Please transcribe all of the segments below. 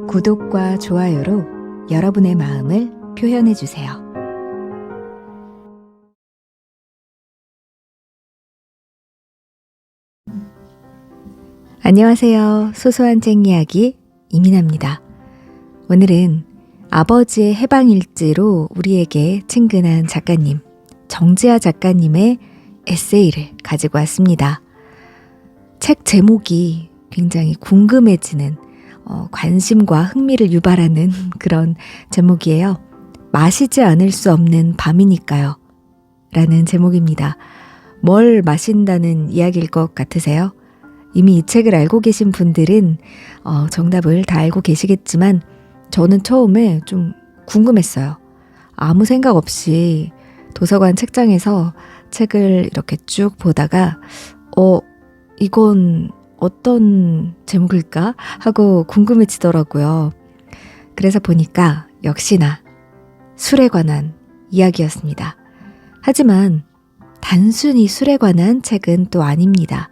구독과 좋아요로 여러분의 마음을 표현해 주세요. 안녕하세요. 소소한 책 이야기 이민아입니다. 오늘은 아버지의 해방일지로 우리에게 친근한 작가님, 정지아 작가님의 에세이를 가지고 왔습니다. 책 제목이 굉장히 궁금해지는 관심과 흥미를 유발하는 그런 제목이에요. 마시지 않을 수 없는 밤이니까요. 라는 제목입니다. 뭘 마신다는 이야기일 것 같으세요? 이미 이 책을 알고 계신 분들은 정답을 다 알고 계시겠지만 저는 처음에 좀 궁금했어요. 아무 생각 없이 도서관 책장에서 책을 이렇게 쭉 보다가 이건 어떤 제목일까 하고 궁금해지더라고요. 그래서 보니까 역시나 술에 관한 이야기였습니다. 하지만 단순히 술에 관한 책은 또 아닙니다.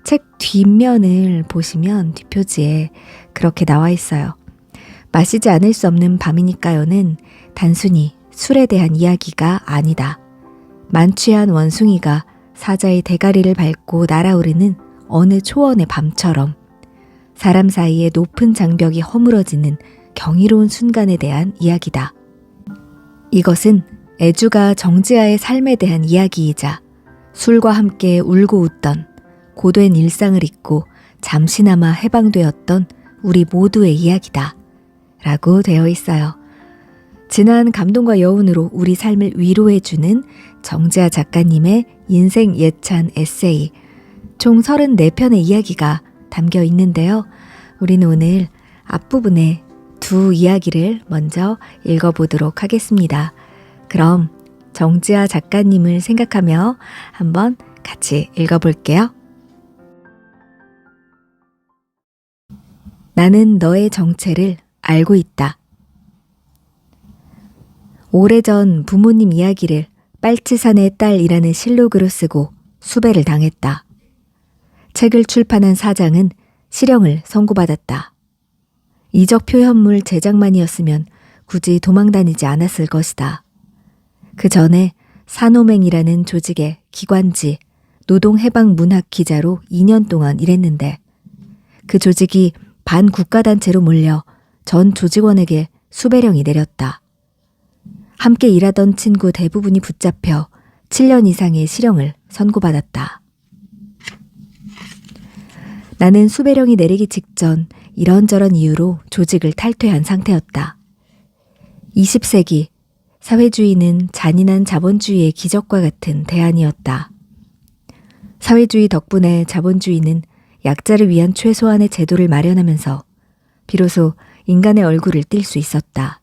책 뒷면을 보시면 뒷표지에 그렇게 나와 있어요. 마시지 않을 수 없는 밤이니까요는 단순히 술에 대한 이야기가 아니다. 만취한 원숭이가 사자의 대가리를 밟고 날아오르는 어느 초원의 밤처럼 사람 사이에 높은 장벽이 허물어지는 경이로운 순간에 대한 이야기다. 이것은 애주가 정지아의 삶에 대한 이야기이자 술과 함께 울고 웃던 고된 일상을 잊고 잠시나마 해방되었던 우리 모두의 이야기다. 라고 되어 있어요. 진한 감동과 여운으로 우리 삶을 위로해주는 정지아 작가님의 인생 예찬 에세이, 총 34편의 이야기가 담겨 있는데요. 우리는 오늘 앞부분에 두 이야기를 먼저 읽어보도록 하겠습니다. 그럼 정지아 작가님을 생각하며 한번 같이 읽어볼게요. 나는 너의 정체를 알고 있다. 오래전 부모님 이야기를 빨치산의 딸이라는 실록으로 쓰고 수배를 당했다. 책을 출판한 사장은 실형을 선고받았다. 이적 표현물 제작만이었으면 굳이 도망다니지 않았을 것이다. 그 전에 산호맹이라는 조직의 기관지 노동해방문학 기자로 2년 동안 일했는데 그 조직이 반국가단체로 몰려 전 조직원에게 수배령이 내렸다. 함께 일하던 친구 대부분이 붙잡혀 7년 이상의 실형을 선고받았다. 나는 수배령이 내리기 직전 이런저런 이유로 조직을 탈퇴한 상태였다. 20세기 사회주의는 잔인한 자본주의의 기적과 같은 대안이었다. 사회주의 덕분에 자본주의는 약자를 위한 최소한의 제도를 마련하면서 비로소 인간의 얼굴을 띌 수 있었다.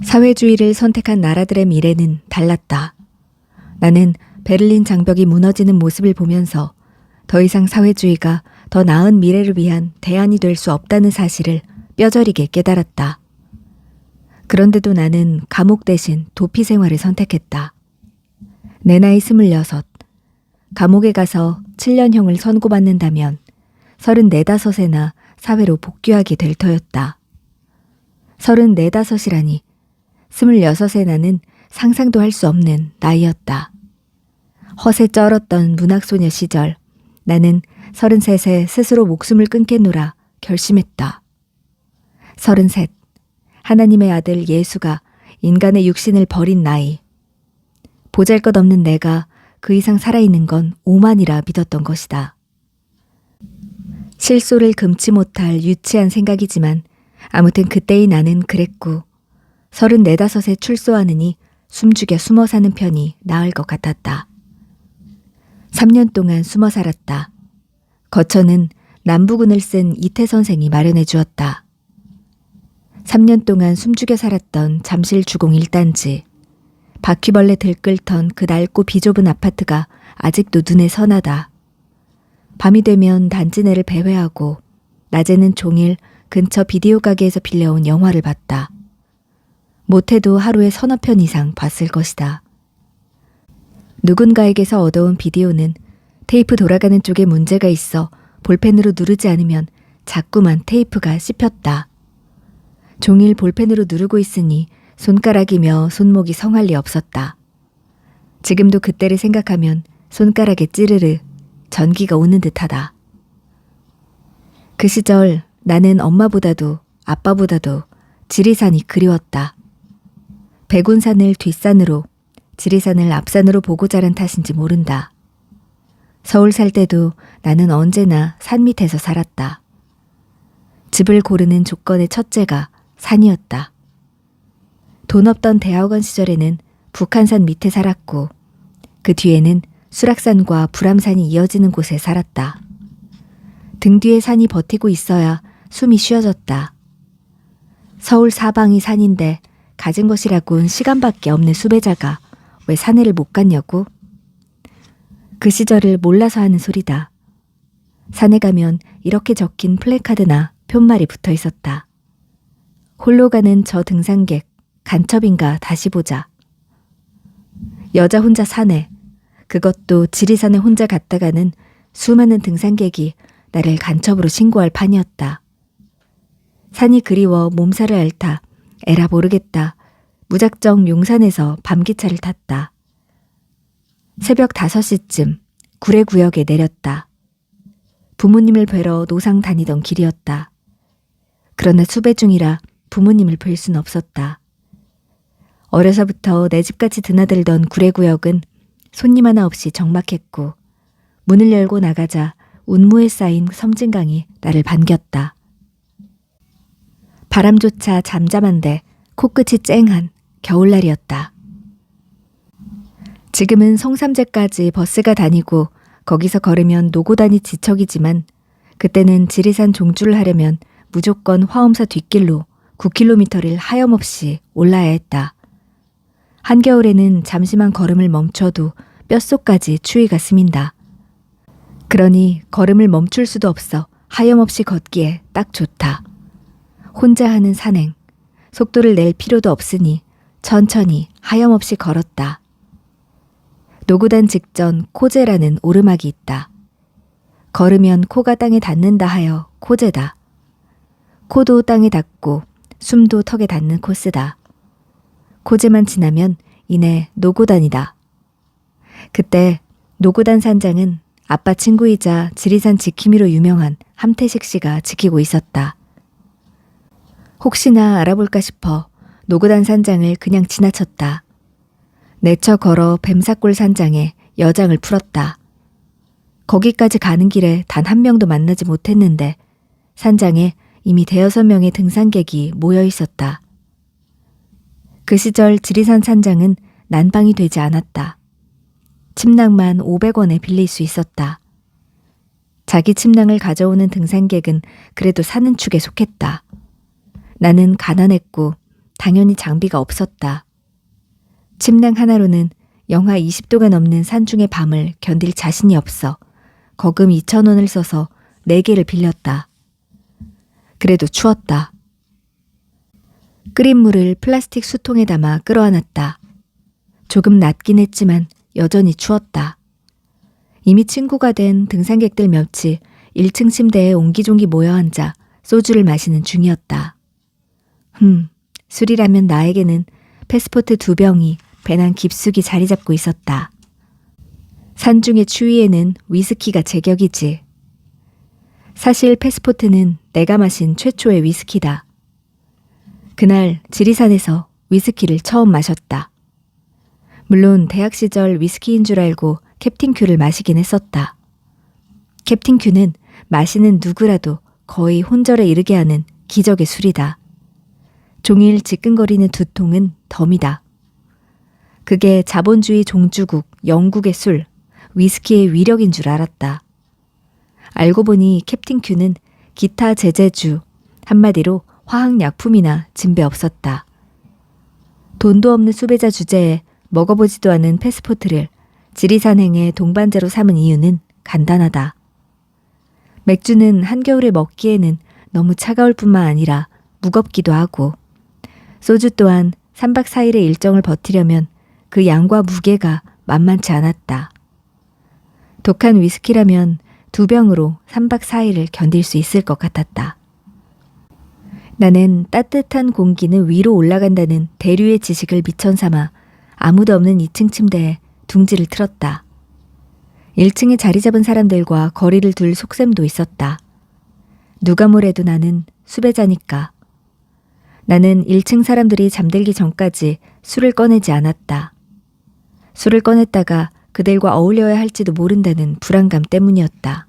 사회주의를 선택한 나라들의 미래는 달랐다. 나는 베를린 장벽이 무너지는 모습을 보면서 더 이상 사회주의가 더 나은 미래를 위한 대안이 될 수 없다는 사실을 뼈저리게 깨달았다. 그런데도 나는 감옥 대신 도피 생활을 선택했다. 내 나이 26, 감옥에 가서 7년형을 선고받는다면 34~5에나 사회로 복귀하게 될 터였다. 34~5이라니 26의 나는 상상도 할 수 없는 나이였다. 허세 쩔었던 문학소녀 시절 나는 33에 스스로 목숨을 끊겠노라 결심했다. 33, 하나님의 아들 예수가 인간의 육신을 버린 나이. 보잘것없는 내가 그 이상 살아있는 건 오만이라 믿었던 것이다. 실소를 금치 못할 유치한 생각이지만 아무튼 그때의 나는 그랬고 34~5에 출소하느니 숨죽여 숨어 사는 편이 나을 것 같았다. 3년 동안 숨어 살았다. 거처는 남부군을 쓴 이태 선생이 마련해 주었다. 3년 동안 숨죽여 살았던 잠실 주공 1단지. 바퀴벌레 들끓던 그 낡고 비좁은 아파트가 아직도 눈에 선하다. 밤이 되면 단지 내를 배회하고 낮에는 종일 근처 비디오 가게에서 빌려온 영화를 봤다. 못해도 하루에 서너 편 이상 봤을 것이다. 누군가에게서 얻어온 비디오는 테이프 돌아가는 쪽에 문제가 있어 볼펜으로 누르지 않으면 자꾸만 테이프가 씹혔다. 종일 볼펜으로 누르고 있으니 손가락이며 손목이 성할 리 없었다. 지금도 그때를 생각하면 손가락에 찌르르 전기가 오는 듯하다. 그 시절 나는 엄마보다도 아빠보다도 지리산이 그리웠다. 백운산을 뒷산으로, 지리산을 앞산으로 보고 자란 탓인지 모른다. 서울 살 때도 나는 언제나 산 밑에서 살았다. 집을 고르는 조건의 첫째가 산이었다. 돈 없던 대학원 시절에는 북한산 밑에 살았고 그 뒤에는 수락산과 불암산이 이어지는 곳에 살았다. 등 뒤에 산이 버티고 있어야 숨이 쉬어졌다. 서울 사방이 산인데 가진 것이라곤 시간밖에 없는 수배자가 왜 산에를 못 갔냐고? 그 시절을 몰라서 하는 소리다. 산에 가면 이렇게 적힌 플래카드나 푯말이 붙어 있었다. 홀로 가는 저 등산객, 간첩인가 다시 보자. 여자 혼자 산에, 그것도 지리산에 혼자 갔다가는 수많은 등산객이 나를 간첩으로 신고할 판이었다. 산이 그리워 몸살을 앓다. 에라 모르겠다. 무작정 용산에서 밤기차를 탔다. 새벽 5시쯤 구례구역에 내렸다. 부모님을 뵈러 노상 다니던 길이었다. 그러나 수배 중이라 부모님을 뵐 순 없었다. 어려서부터 내 집같이 드나들던 구례구역은 손님 하나 없이 적막했고 문을 열고 나가자 운무에 쌓인 섬진강이 나를 반겼다. 바람조차 잠잠한데 코끝이 쨍한 겨울날이었다. 지금은 성삼재까지 버스가 다니고 거기서 걸으면 노고단이 지척이지만 그때는 지리산 종주를 하려면 무조건 화엄사 뒷길로 9km를 하염없이 올라야 했다. 한겨울에는 잠시만 걸음을 멈춰도 뼛속까지 추위가 스민다. 그러니 걸음을 멈출 수도 없어 하염없이 걷기에 딱 좋다. 혼자 하는 산행, 속도를 낼 필요도 없으니 천천히 하염없이 걸었다. 노고단 직전 코제라는 오르막이 있다. 걸으면 코가 땅에 닿는다 하여 코제다. 코도 땅에 닿고 숨도 턱에 닿는 코스다. 코제만 지나면 이내 노고단이다. 그때 노고단 산장은 아빠 친구이자 지리산 지킴이로 유명한 함태식 씨가 지키고 있었다. 혹시나 알아볼까 싶어 노고단 산장을 그냥 지나쳤다. 내쳐 걸어 뱀사골 산장에 여장을 풀었다. 거기까지 가는 길에 단 한 명도 만나지 못했는데 산장에 이미 5-6명의 등산객이 모여 있었다. 그 시절 지리산 산장은 난방이 되지 않았다. 침낭만 500원에 빌릴 수 있었다. 자기 침낭을 가져오는 등산객은 그래도 사는 축에 속했다. 나는 가난했고 당연히 장비가 없었다. 침낭 하나로는 영하 20도가 넘는 산중의 밤을 견딜 자신이 없어 거금 2,000원을 써서 4개를 빌렸다. 그래도 추웠다. 끓인 물을 플라스틱 수통에 담아 끌어안았다. 조금 낫긴 했지만 여전히 추웠다. 이미 친구가 된 등산객들 몇이 1층 침대에 옹기종기 모여 앉아 소주를 마시는 중이었다. 술이라면 나에게는 패스포트 2병이 배낭 깊숙이 자리 잡고 있었다. 산중의 추위에는 위스키가 제격이지. 사실 패스포트는 내가 마신 최초의 위스키다. 그날 지리산에서 위스키를 처음 마셨다. 물론 대학 시절 위스키인 줄 알고 캡틴 큐를 마시긴 했었다. 캡틴 큐는 마시는 누구라도 거의 혼절에 이르게 하는 기적의 술이다. 종일 지끈거리는 두통은 덤이다. 그게 자본주의 종주국 영국의 술, 위스키의 위력인 줄 알았다. 알고 보니 캡틴 큐는 기타 제재주, 한마디로 화학약품이나 진배 없었다. 돈도 없는 수배자 주제에 먹어보지도 않은 패스포트를 지리산행의 동반자로 삼은 이유는 간단하다. 맥주는 한겨울에 먹기에는 너무 차가울 뿐만 아니라 무겁기도 하고 소주 또한 3박 4일의 일정을 버티려면 그 양과 무게가 만만치 않았다. 독한 위스키라면 2병으로 3박 4일을 견딜 수 있을 것 같았다. 나는 따뜻한 공기는 위로 올라간다는 대류의 지식을 미천 삼아 아무도 없는 2층 침대에 둥지를 틀었다. 1층에 자리 잡은 사람들과 거리를 둘 속셈도 있었다. 누가 뭐래도 나는 수배자니까. 나는 1층 사람들이 잠들기 전까지 술을 꺼내지 않았다. 술을 꺼냈다가 그들과 어울려야 할지도 모른다는 불안감 때문이었다.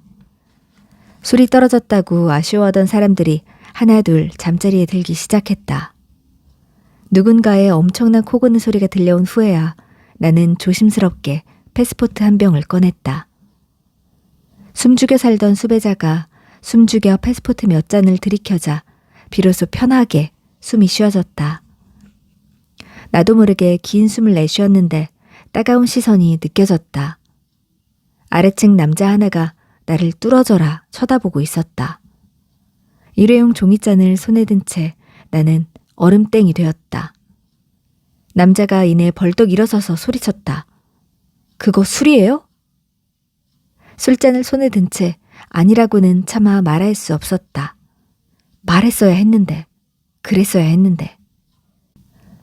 술이 떨어졌다고 아쉬워하던 사람들이 하나둘 잠자리에 들기 시작했다. 누군가의 엄청난 코 고는 소리가 들려온 후에야 나는 조심스럽게 패스포트 한 병을 꺼냈다. 숨죽여 살던 수배자가 숨죽여 패스포트 몇 잔을 들이켜자 비로소 편하게 숨이 쉬어졌다. 나도 모르게 긴 숨을 내쉬었는데 따가운 시선이 느껴졌다. 아래층 남자 하나가 나를 뚫어져라 쳐다보고 있었다. 일회용 종이잔을 손에 든 채 나는 얼음땡이 되었다. 남자가 이내 벌떡 일어서서 소리쳤다. 그거 술이에요? 술잔을 손에 든 채 아니라고는 차마 말할 수 없었다. 말했어야 했는데, 그랬어야 했는데.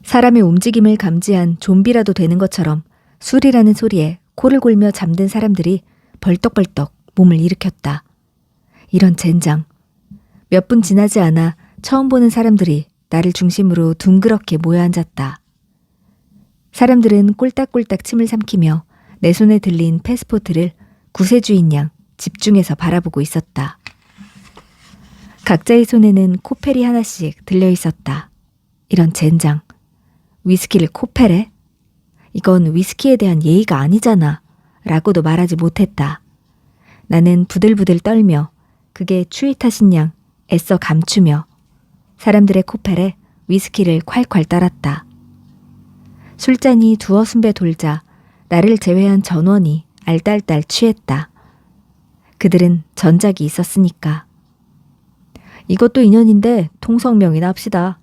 사람의 움직임을 감지한 좀비라도 되는 것처럼 술이라는 소리에 코를 골며 잠든 사람들이 벌떡벌떡 몸을 일으켰다. 이런 젠장. 몇 분 지나지 않아 처음 보는 사람들이 나를 중심으로 둥그렇게 모여 앉았다. 사람들은 꼴딱꼴딱 침을 삼키며 내 손에 들린 패스포트를 구세주인 양 집중해서 바라보고 있었다. 각자의 손에는 코펠이 하나씩 들려 있었다. 이런 젠장. 위스키를 코펠에? 이건 위스키에 대한 예의가 아니잖아. 라고도 말하지 못했다. 나는 부들부들 떨며 그게 추위 탓인 양 애써 감추며 사람들의 코펠에 위스키를 콸콸 따랐다. 술잔이 두어 순배 돌자 나를 제외한 전원이 알딸딸 취했다. 그들은 전작이 있었으니까. 이것도 인연인데 통성명이나 합시다.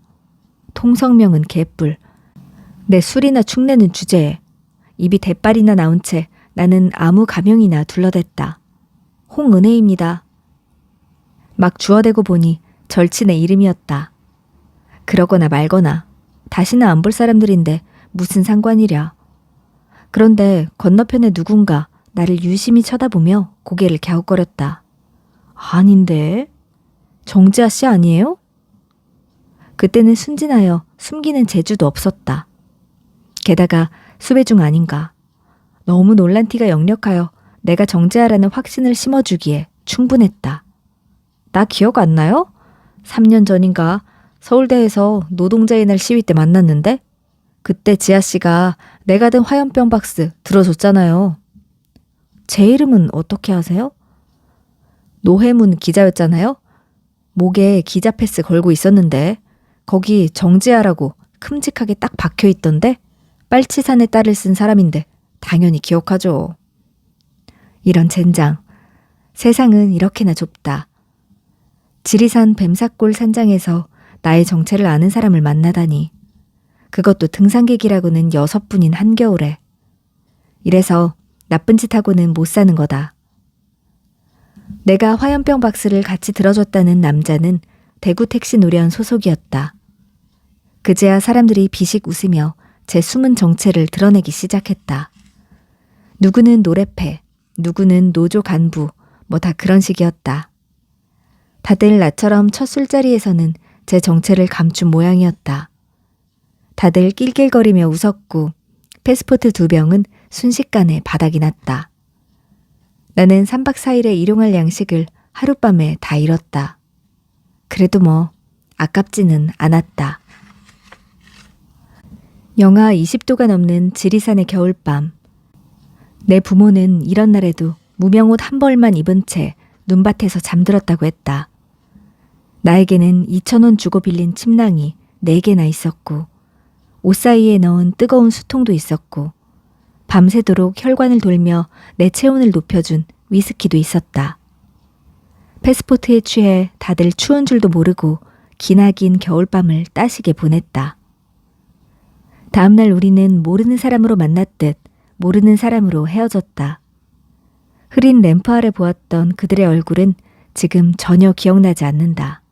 통성명은 개뿔. 내 술이나 축내는 주제에 입이 대빨이나 나온 채 나는 아무 가명이나 둘러댔다. 홍은혜입니다. 막 주워대고 보니 절친의 이름이었다. 그러거나 말거나 다시는 안 볼 사람들인데 무슨 상관이랴. 그런데 건너편에 누군가 나를 유심히 쳐다보며 고개를 갸웃거렸다. 아닌데? 정지아 씨 아니에요? 그때는 순진하여 숨기는 재주도 없었다. 게다가 수배 중 아닌가. 너무 놀란 티가 역력하여 내가 정지아라는 확신을 심어주기에 충분했다. 나 기억 안 나요? 3년 전인가 서울대에서 노동자의 날 시위 때 만났는데 그때 지아 씨가 내가 든 화염병 박스 들어줬잖아요. 제 이름은 어떻게 아세요? 노혜문 기자였잖아요. 목에 기자 패스 걸고 있었는데 거기 정지아라고 큼직하게 딱 박혀 있던데 빨치산의 딸을 쓴 사람인데 당연히 기억하죠. 이런 젠장. 세상은 이렇게나 좁다. 지리산 뱀사골 산장에서 나의 정체를 아는 사람을 만나다니. 그것도 등산객이라고는 6분인 한겨울에. 이래서 나쁜 짓 하고는 못 사는 거다. 내가 화염병 박스를 같이 들어줬다는 남자는 대구 택시 노련 소속이었다. 그제야 사람들이 비식 웃으며 제 숨은 정체를 드러내기 시작했다. 누구는 노래패, 누구는 노조 간부, 뭐 다 그런 식이었다. 다들 나처럼 첫 술자리에서는 제 정체를 감춘 모양이었다. 다들 낄낄거리며 웃었고 패스포트 2병은 순식간에 바닥이 났다. 나는 3박 4일에 일용할 양식을 하룻밤에 다 잃었다. 그래도 뭐 아깝지는 않았다. 영하 20도가 넘는 지리산의 겨울밤. 내 부모는 이런 날에도 무명옷 한 벌만 입은 채 눈밭에서 잠들었다고 했다. 나에게는 2,000원 주고 빌린 침낭이 4개나 있었고 옷 사이에 넣은 뜨거운 수통도 있었고 밤새도록 혈관을 돌며 내 체온을 높여준 위스키도 있었다. 패스포트에 취해 다들 추운 줄도 모르고 기나긴 겨울밤을 따시게 보냈다. 다음날 우리는 모르는 사람으로 만났듯 모르는 사람으로 헤어졌다. 흐린 램프 아래 보았던 그들의 얼굴은 지금 전혀 기억나지 않는다.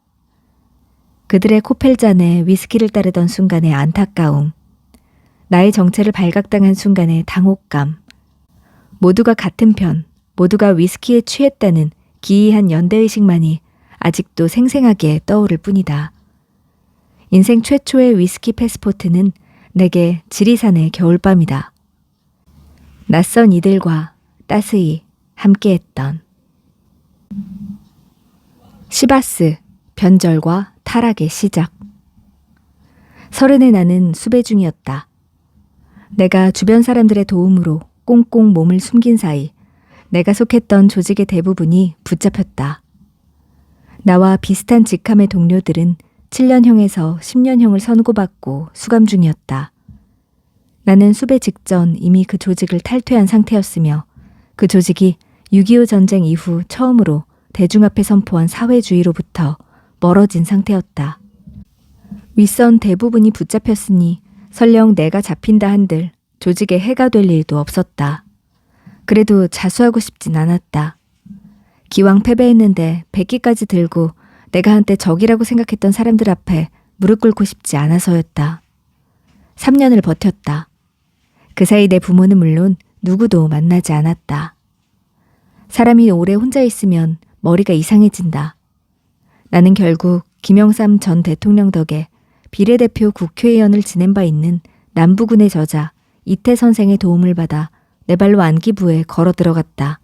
그들의 코펠잔에 위스키를 따르던 순간의 안타까움, 나의 정체를 발각당한 순간의 당혹감, 모두가 같은 편, 모두가 위스키에 취했다는 기이한 연대의식만이 아직도 생생하게 떠오를 뿐이다. 인생 최초의 위스키 패스포트는 내게 지리산의 겨울밤이다. 낯선 이들과 따스히 함께했던 시바스, 변절과 타락의 시작. 30의 나는 수배 중이었다. 내가 주변 사람들의 도움으로 꽁꽁 몸을 숨긴 사이 내가 속했던 조직의 대부분이 붙잡혔다. 나와 비슷한 직함의 동료들은 7년형에서 10년형을 선고받고 수감 중이었다. 나는 수배 직전 이미 그 조직을 탈퇴한 상태였으며 그 조직이 6.25 전쟁 이후 처음으로 대중 앞에 선포한 사회주의로부터 멀어진 상태였다. 윗선 대부분이 붙잡혔으니 설령 내가 잡힌다 한들 조직에 해가 될 일도 없었다. 그래도 자수하고 싶진 않았다. 기왕 패배했는데 백기까지 들고 내가 한때 적이라고 생각했던 사람들 앞에 무릎 꿇고 싶지 않아서였다. 3년을 버텼다. 그 사이 내 부모는 물론 누구도 만나지 않았다. 사람이 오래 혼자 있으면 머리가 이상해진다. 나는 결국 김영삼 전 대통령 덕에 비례대표 국회의원을 지낸 바 있는 남부군의 저자 이태 선생의 도움을 받아 내 발로 안기부에 걸어 들어갔다.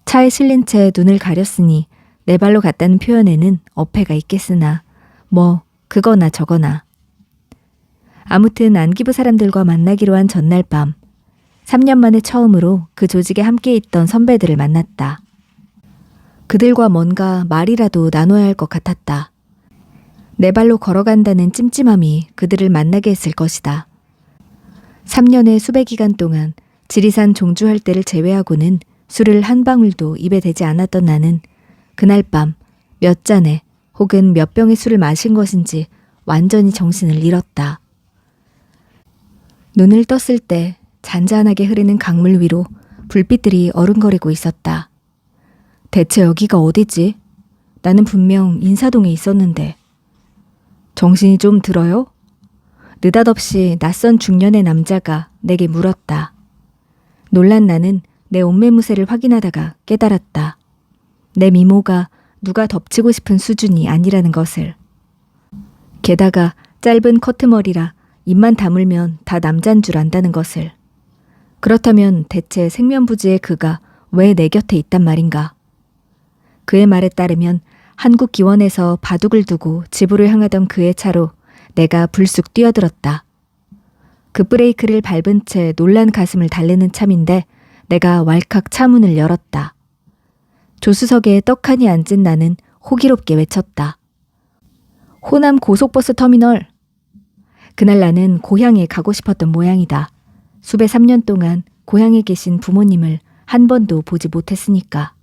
차에 실린 채 눈을 가렸으니 내 발로 갔다는 표현에는 어폐가 있겠으나 뭐 그거나 저거나. 아무튼 안기부 사람들과 만나기로 한 전날 밤 3년 만에 처음으로 그 조직에 함께 있던 선배들을 만났다. 그들과 뭔가 말이라도 나눠야 할 것 같았다. 내 발로 걸어간다는 찜찜함이 그들을 만나게 했을 것이다. 3년의 수배 기간 동안 지리산 종주할 때를 제외하고는 술을 한 방울도 입에 대지 않았던 나는 그날 밤 몇 잔에 혹은 몇 병의 술을 마신 것인지 완전히 정신을 잃었다. 눈을 떴을 때 잔잔하게 흐르는 강물 위로 불빛들이 어른거리고 있었다. 대체 여기가 어디지? 나는 분명 인사동에 있었는데. 정신이 좀 들어요? 느닷없이 낯선 중년의 남자가 내게 물었다. 놀란 나는 내 옷매무새를 확인하다가 깨달았다. 내 미모가 누가 덮치고 싶은 수준이 아니라는 것을. 게다가 짧은 커트머리라 입만 다물면 다 남잔 줄 안다는 것을. 그렇다면 대체 생면부지의 그가 왜 내 곁에 있단 말인가? 그의 말에 따르면 한국 기원에서 바둑을 두고 집으로 향하던 그의 차로 내가 불쑥 뛰어들었다. 그 브레이크를 밟은 채 놀란 가슴을 달래는 참인데 내가 왈칵 차 문을 열었다. 조수석에 떡하니 앉은 나는 호기롭게 외쳤다. 호남 고속버스 터미널! 그날 나는 고향에 가고 싶었던 모양이다. 수배 3년 동안 고향에 계신 부모님을 한 번도 보지 못했으니까.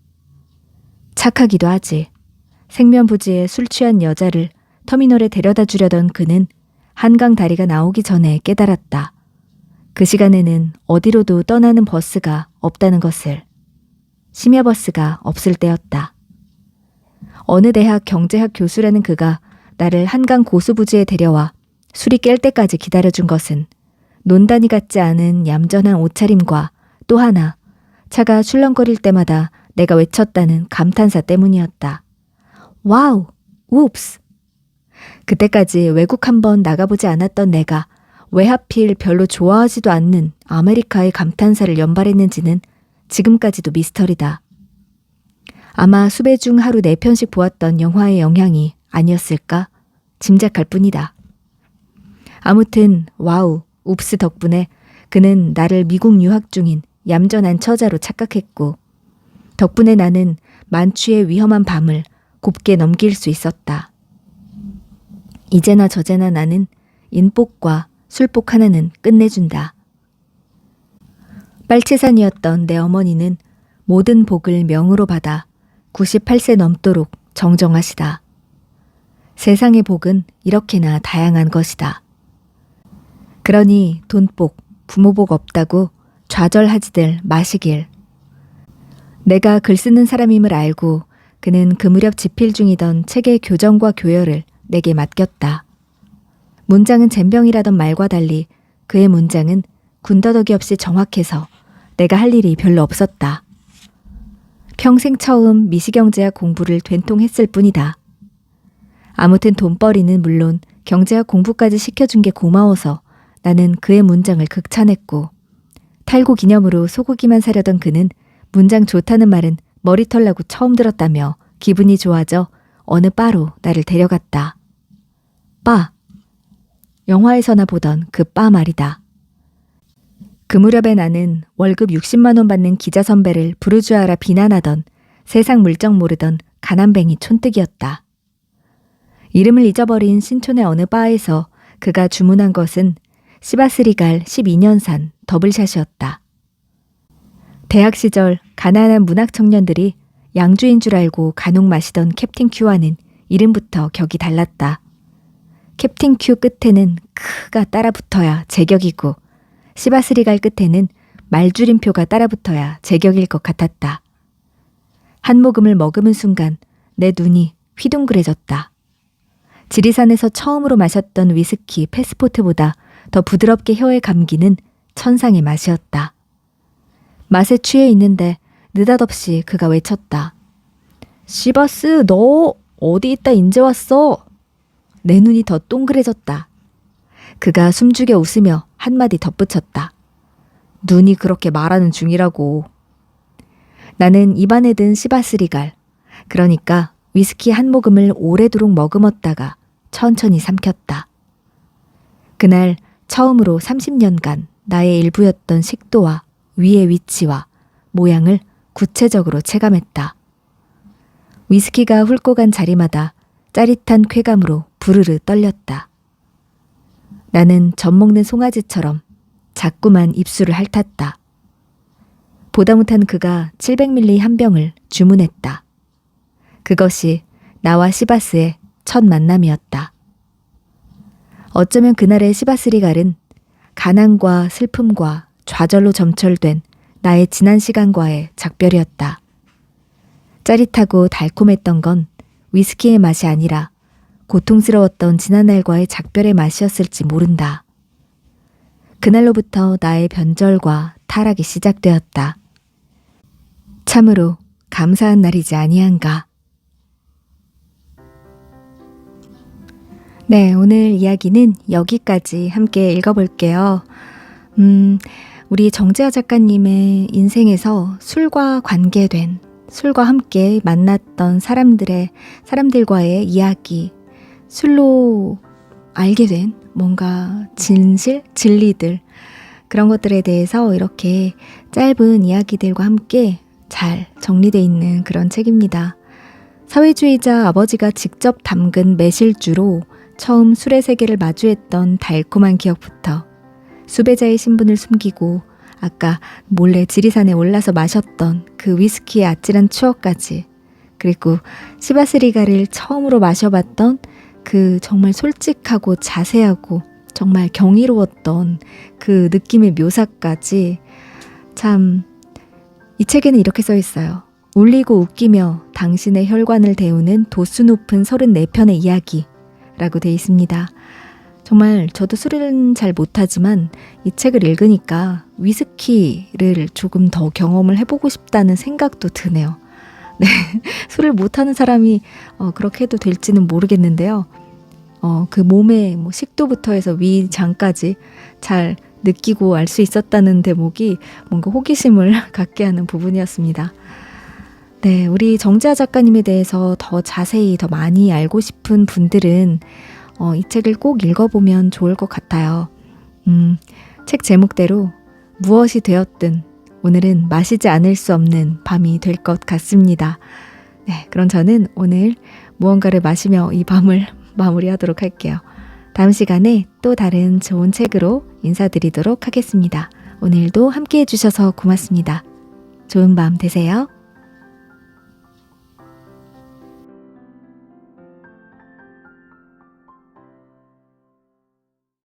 착하기도 하지. 생면부지에 술 취한 여자를 터미널에 데려다 주려던 그는 한강 다리가 나오기 전에 깨달았다. 그 시간에는 어디로도 떠나는 버스가 없다는 것을. 심야버스가 없을 때였다. 어느 대학 경제학 교수라는 그가 나를 한강 고수부지에 데려와 술이 깰 때까지 기다려준 것은 논단이 같지 않은 얌전한 옷차림과 또 하나 차가 출렁거릴 때마다 내가 외쳤다는 감탄사 때문이었다. 와우! 웁스! 그때까지 외국 한번 나가보지 않았던 내가 왜 하필 별로 좋아하지도 않는 아메리카의 감탄사를 연발했는지는 지금까지도 미스터리다. 아마 수배 중 하루 4편씩 보았던 영화의 영향이 아니었을까 짐작할 뿐이다. 아무튼 와우, 웁스 덕분에 그는 나를 미국 유학 중인 얌전한 처자로 착각했고 덕분에 나는 만취의 위험한 밤을 곱게 넘길 수 있었다. 이제나 저제나 나는 인복과 술복 하나는 끝내준다. 빨치산이었던 내 어머니는 모든 복을 명으로 받아 98세 넘도록 정정하시다. 세상의 복은 이렇게나 다양한 것이다. 그러니 돈복, 부모복 없다고 좌절하지들 마시길. 내가 글 쓰는 사람임을 알고 그는 그 무렵 집필 중이던 책의 교정과 교열을 내게 맡겼다. 문장은 젬병이라던 말과 달리 그의 문장은 군더더기 없이 정확해서 내가 할 일이 별로 없었다. 평생 처음 미시경제학 공부를 된통했을 뿐이다. 아무튼 돈벌이는 물론 경제학 공부까지 시켜준 게 고마워서 나는 그의 문장을 극찬했고, 탈구 기념으로 소고기만 사려던 그는 문장 좋다는 말은 머리털 나고 처음 들었다며 기분이 좋아져 어느 바로 나를 데려갔다. 바. 영화에서나 보던 그 바 말이다. 그 무렵에 나는 월급 60만 원 받는 기자 선배를 부르주아라 비난하던 세상 물정 모르던 가난뱅이 촌뜨기였다. 이름을 잊어버린 신촌의 어느 바에서 그가 주문한 것은 시바스리갈 12년산 더블샷이었다. 대학 시절 가난한 문학 청년들이 양주인 줄 알고 간혹 마시던 캡틴 큐와는 이름부터 격이 달랐다. 캡틴 큐 끝에는 크가 따라붙어야 제격이고 시바스리갈 끝에는 말줄임표가 따라붙어야 제격일 것 같았다. 한 모금을 머금은 순간 내 눈이 휘둥그레졌다. 지리산에서 처음으로 마셨던 위스키 패스포트보다 더 부드럽게 혀에 감기는 천상의 맛이었다. 맛에 취해 있는데 느닷없이 그가 외쳤다. 시바스, 너 어디 있다 인제 왔어? 내 눈이 더 동그래졌다. 그가 숨죽여 웃으며 한마디 덧붙였다. 눈이 그렇게 말하는 중이라고. 나는 입안에 든 시바스리갈, 그러니까 위스키 한 모금을 오래도록 머금었다가 천천히 삼켰다. 그날 처음으로 30년간 나의 일부였던 식도와 위의 위치와 모양을 구체적으로 체감했다. 위스키가 훑고 간 자리마다 짜릿한 쾌감으로 부르르 떨렸다. 나는 젖 먹는 송아지처럼 자꾸만 입술을 핥았다. 보다 못한 그가 700ml 한 병을 주문했다. 그것이 나와 시바스의 첫 만남이었다. 어쩌면 그날의 시바스리갈은 가난과 슬픔과 좌절로 점철된 나의 지난 시간과의 작별이었다. 짜릿하고 달콤했던 건 위스키의 맛이 아니라 고통스러웠던 지난날과의 작별의 맛이었을지 모른다. 그날로부터 나의 변절과 타락이 시작되었다. 참으로 감사한 날이지 아니한가. 네, 오늘 이야기는 여기까지 함께 읽어볼게요. 우리 정재하 작가님의 인생에서 술과 관계된, 술과 함께 만났던 사람들과의 이야기, 술로 알게 된 뭔가 진실, 진리들, 그런 것들에 대해서 이렇게 짧은 이야기들과 함께 잘 정리되어 있는 그런 책입니다. 사회주의자 아버지가 직접 담근 매실주로 처음 술의 세계를 마주했던 달콤한 기억부터 수배자의 신분을 숨기고 아까 몰래 지리산에 올라서 마셨던 그 위스키의 아찔한 추억까지, 그리고 시바스리가를 처음으로 마셔봤던 그 정말 솔직하고 자세하고 정말 경이로웠던 그 느낌의 묘사까지, 참 이 책에는 이렇게 써 있어요. 울리고 웃기며 당신의 혈관을 데우는 도수 높은 34편의 이야기 라고 되어 있습니다. 정말 저도 술은 잘 못하지만 이 책을 읽으니까 위스키를 조금 더 경험을 해보고 싶다는 생각도 드네요. 네, 술을 못하는 사람이 그렇게 해도 될지는 모르겠는데요. 그 몸의 식도부터 해서 위장까지 잘 느끼고 알 수 있었다는 대목이 뭔가 호기심을 갖게 하는 부분이었습니다. 네, 우리 정재하 작가님에 대해서 더 자세히 더 많이 알고 싶은 분들은 이 책을 꼭 읽어보면 좋을 것 같아요. 책 제목대로 무엇이 되었든 오늘은 마시지 않을 수 없는 밤이 될 것 같습니다. 네, 그럼 저는 오늘 무언가를 마시며 이 밤을 마무리하도록 할게요. 다음 시간에 또 다른 좋은 책으로 인사드리도록 하겠습니다. 오늘도 함께 해주셔서 고맙습니다. 좋은 밤 되세요.